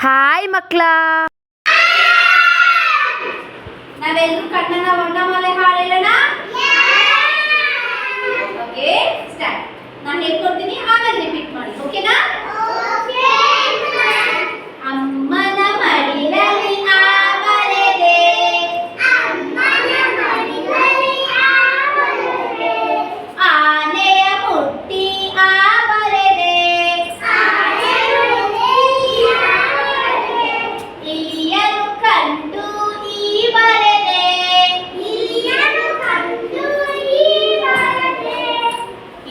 Hi ಮಕ್ಕಳ, ನಾವೆಲ್ಲರೂ ಕಣ್ಣನ ವರ್ಣಮಾಲೆ ಹಾಡು ಹೇಳೋಣ. Okay, start. ನಾನು ಹೇಳ್ಕೊಡ್ತೀನಿ, ಆಮೇಲೆ ರಿಪೀಟ್ ಮಾಡಿ. ಓಕೆನಾ? ಅಮ್ಮನ ಮಡಿಲಲ್ಲಿ ಆವರೆದೆ, ಆನೆಯ ಮುಟ್ಟಿ ಆವರೆದೆ, ಇಲಿಯನು ಕಂಡು ಈ ಬರೆದೆ,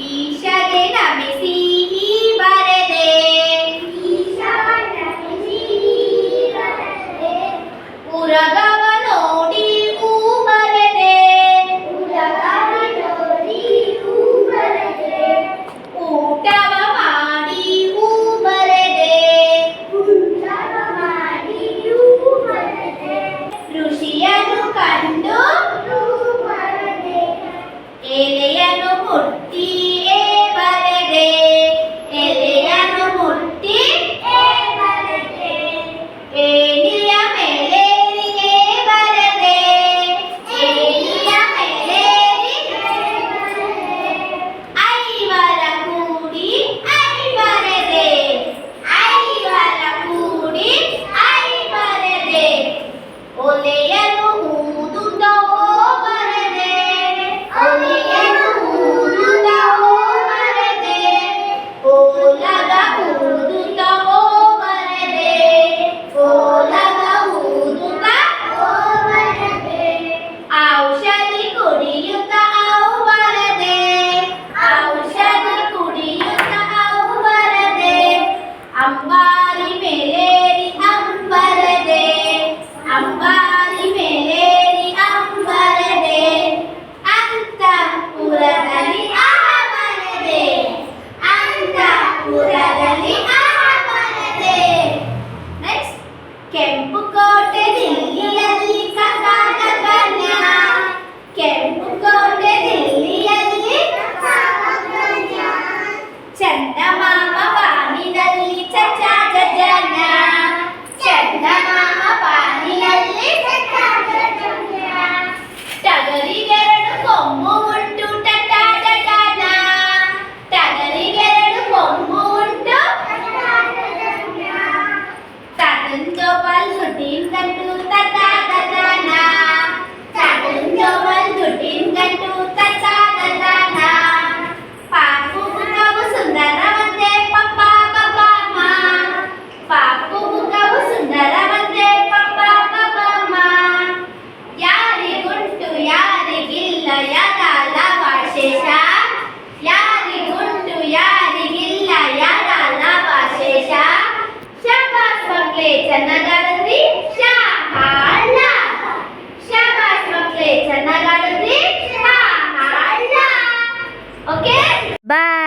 ಈಶಗೆ ನಮಿಸಿ ಈ ಬರೆದೆ, ಉರಗವ ನೋಡಿ ಹೂ ಬರೆದೆ, ಊಟವ ಮಾಡಿ ಹೂ ಬರೆದೆ, ಋಷಿಯನು ಕಂಡು ಎಲೆಯನು ಮುಟ್ಟಿ ಬರೆದೆ, ಎಲೆಯನು ಮುಟ್ಟಿ ಏಣಿಯ ಮೇಲೇರಿ ಬರೆದೆ, ಏಣಿಯ ಮೇಲೇರಿ ಐವರ ಕೂಡಿ ಐ ಬರೆದೆ, ಐವರ ಕೂಡಿ ಐ ಬರೆದೆ, ಒಲೆಯನು ಊದುತ್ತಾ ಬರೆದೆ, ಒಲೆಯನು ಊದುತ್ತಾ ಬರೆದೆ, ಓಲಗ ಊದುತ್ತಾ ಬರೆದೆ, ಓಲಗ ಊದುತ್ತಾ ಬರೆದೆ, ಔಷಧಿ ಕುಡಿಯುತ್ತಾ ಅವು ಬರೆದೆ, ಔಷಧಿ ಕುಡಿಯುತ್ತಾ ಅವು ಬರೆದೆ, ಅಂಬಾರಿ ಮೇಲೇರಿ ಅಂಬರದೆ, ಅಂಬಾರಿ ಮೇಲೇರಿ ಅಂಬರದೆ, ಅಂತಃಪುರದಲ್ಲಿ ಬರೆದೆ, ಅಂತಃಪುರದಲ್ಲಿ ಬರೆದೆ. ನೆಕ್ಸ್ಟ್, ಕೆಂಪು ಕೋಟೆ ದಿಲ್ಲಿಯಲ್ಲಿ ಕಥಾಗಗನ, ಕೆಂಪು ಕೋಟೆ ದಿಲ್ಲಿಯಲ್ಲಿ ಚಂದಮಾಮ ಬಾನಿನಲ್ಲಿ ಚಚಾ ಜನ, ಚಂದಮಾಮ ಬಾನಿನಲ್ಲಿ ಟಗರಿಗೆರಡು ಕೊಂಬು ಉಂಟು ಟಟಾಟನ, ಟಗರಿಗೆರಡು ಕೊಂಬು ಉಂಟು ತಗುಂಜೋಬಲ್ ದುಡ್ಡಿನ ಗಂಟು ತಟಾಟನ, ತಗುಂಜೋಬಲ್ ದುಡ್ಡಿನ ಗಂಟು ತಟಾಟನ, ಪಾಪು ಮುಖವು ಸುಂದರವಂತೆ ಪಪ್ಪ ಬಬ್ಬಮ್ಮ, ಪಾಪು ಮುಖವು ಸುಂದರವಂತೆ ಪಪ್ಪ ಬಬ್ಬಮ್ಮ, ಯಾರಿಗುಂಟು ಯಾರಿಗಿಲ್ಲ ಯಾರಲ್ಲ ವಾಶೇಷ, ಯಾರಿಗುಂಟು ಯಾರಿಗಿಲ್ಲ ಯಾರಲ್ಲ ವಾಶೇಷ, ಶಬಾಸ್ ಮಕ್ಳೇ ಚೆನ್ನಾಗಾಡಿದ್ರಿ, ಶಾಹಾಳ, ಶಬಾಸ್ ಮಕ್ಳೇ ಚೆನ್ನಾಗಾಡಿದ್ರಿ, ಶಾಹಾಳ. ಓಕೆ, ಬಾಯ್.